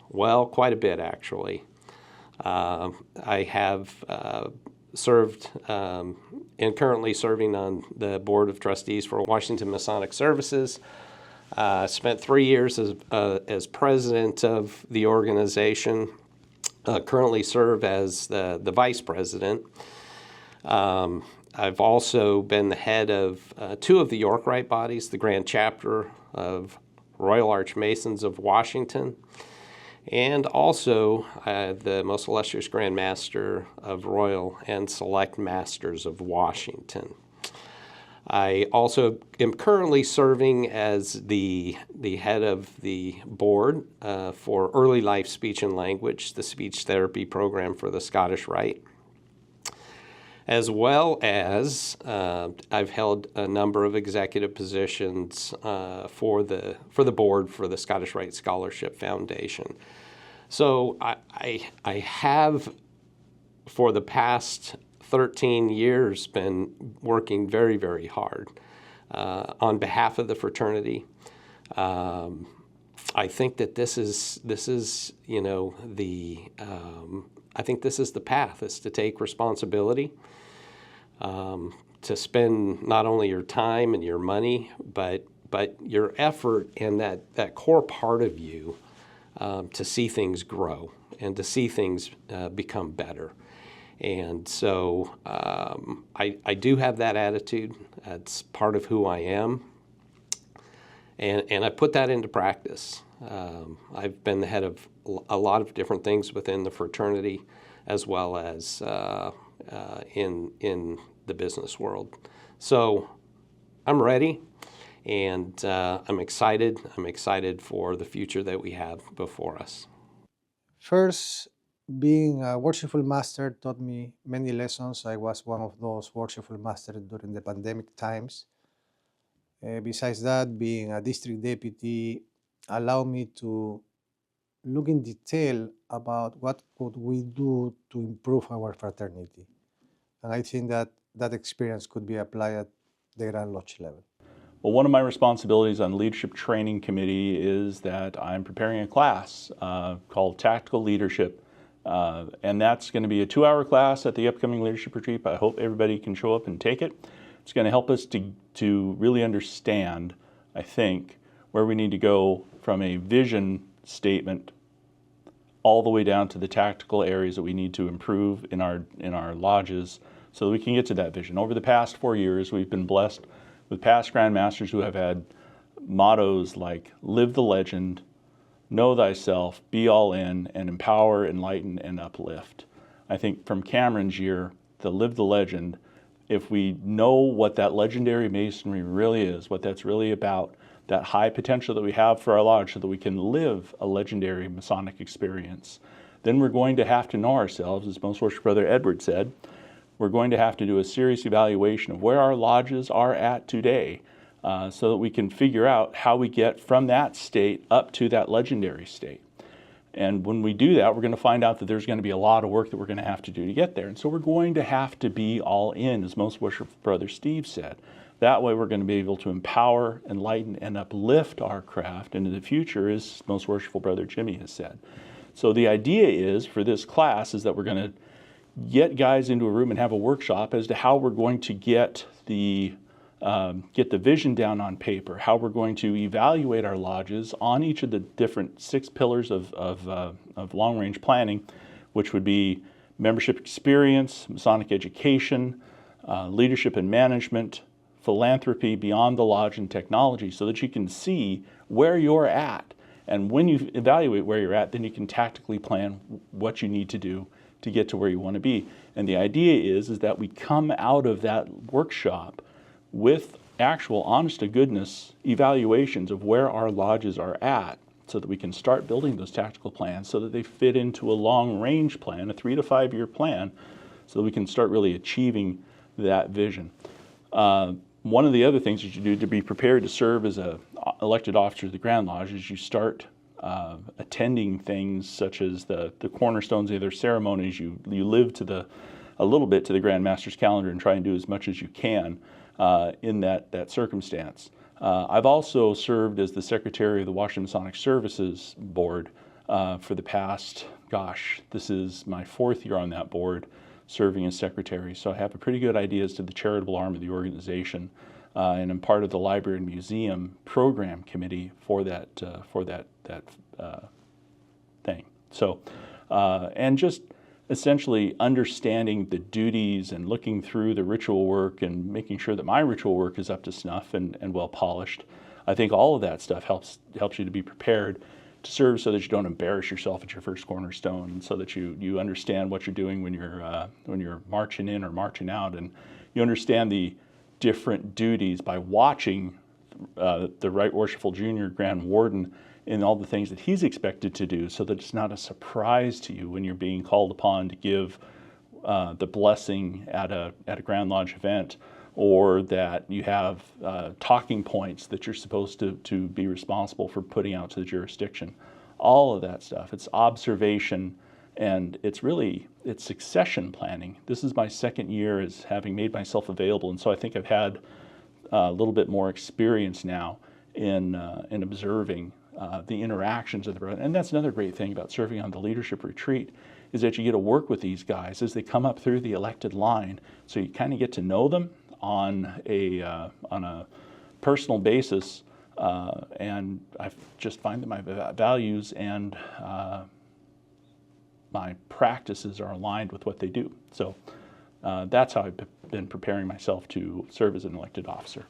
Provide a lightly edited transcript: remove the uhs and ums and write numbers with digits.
Well, quite a bit, actually. I have served and currently serving on the Board of Trustees for Washington Masonic Services. Spent 3 years as president of the organization. Currently serve as the vice president. I've also been the head of 2 of the York Rite bodies, the Grand Chapter of Royal Archmasons of Washington, and also the Most Illustrious Grand Master of Royal and Select Masters of Washington. I also am currently serving as the head of the board for Early Life Speech and Language, the speech therapy program for the Scottish Rite, as well as I've held a number of executive positions for the board for the Scottish Rite Scholarship Foundation. So I have, for the past 13 years, been working very, very hard on behalf of the fraternity. I think that this is you know, I think this is the path, is to take responsibility, to spend not only your time and your money, but your effort and that core part of you to see things grow and to see things become better. And so I do have that attitude. That's part of who I am. And I put that into practice. I've been the head of a lot of different things within the fraternity, as well as in the business world. So I'm ready, and I'm excited. I'm excited for the future that we have before us. First, being a worshipful master taught me many lessons. I was one of those worshipful masters during the pandemic times. Besides that, being a district deputy allowed me to look in detail about what could we do to improve our fraternity. And I think that that experience could be applied at the Grand Lodge level. Well, one of my responsibilities on the Leadership Training Committee is that I'm preparing a class called Tactical Leadership. And that's going to be a 2-hour class at the upcoming leadership retreat. I hope everybody can show up and take it. It's going to help us to really understand, I think, where we need to go from a vision statement all the way down to the tactical areas that we need to improve in our lodges so that we can get to that vision. Over the past 4 years, we've been blessed with past Grand Masters who have had mottos like live the legend, know thyself, be all in, and empower, enlighten, and uplift. I think from Cameron's year, the live the legend, if we know what that legendary masonry really is, what that's really about, that high potential that we have for our lodge so that we can live a legendary Masonic experience, then we're going to have to know ourselves, as Most Worshipful Brother Edward said. We're going to have to do a serious evaluation of where our lodges are at today, so that we can figure out how we get from that state up to that legendary state. And when we do that, we're going to find out that there's going to be a lot of work that we're going to have to do to get there. And so we're going to have to be all in, as Most Worshipful Brother Steve said. That way we're going to be able to empower, enlighten, and uplift our craft into the future, as Most Worshipful Brother Jimmy has said. So the idea is, for this class, is that we're going to get guys into a room and have a workshop as to how we're going to get the vision down on paper, how we're going to evaluate our lodges on each of the different 6 pillars of long-range planning, which would be membership experience, Masonic education, leadership and management, philanthropy beyond the lodge, and technology, so that you can see where you're at. And when you evaluate where you're at, then you can tactically plan what you need to do to get to where you want to be. And the idea is that we come out of that workshop with actual honest-to-goodness evaluations of where our lodges are at, so that we can start building those tactical plans so that they fit into a long-range plan, a 3 to 5 year plan, so that we can start really achieving that vision. One of the other things that you do to be prepared to serve as an elected officer of the Grand Lodge is you start attending things such as the cornerstones of their ceremonies. You live to a little bit to the Grand Master's calendar and try and do as much as you can in that circumstance. I've also served as the secretary of the Washington Masonic Services Board for the past, gosh, this is my 4th year on that board, serving as secretary. So I have a pretty good idea as to the charitable arm of the organization, and I'm part of the Library and Museum Program Committee for that thing. So, and just essentially understanding the duties and looking through the ritual work and making sure that my ritual work is up to snuff and well polished. I think all of that stuff helps you to be prepared to serve, so that you don't embarrass yourself at your first cornerstone, and so that you understand what you're doing when you're marching in or marching out, and you understand the different duties by watching the Right Worshipful Junior Grand Warden and all the things that he's expected to do, so that it's not a surprise to you when you're being called upon to give the blessing at a Grand Lodge event, or that you have talking points that you're supposed to be responsible for putting out to the jurisdiction. All of that stuff. It's observation, and it's succession planning. This is my 2nd year as having made myself available, and so I think I've had a little bit more experience now in observing the interactions of the brother. And that's another great thing about serving on the leadership retreat, is that you get to work with these guys as they come up through the elected line. So you kind of get to know them on a personal basis, and I just find that my values and my practices are aligned with what they do. So that's how I've been preparing myself to serve as an elected officer.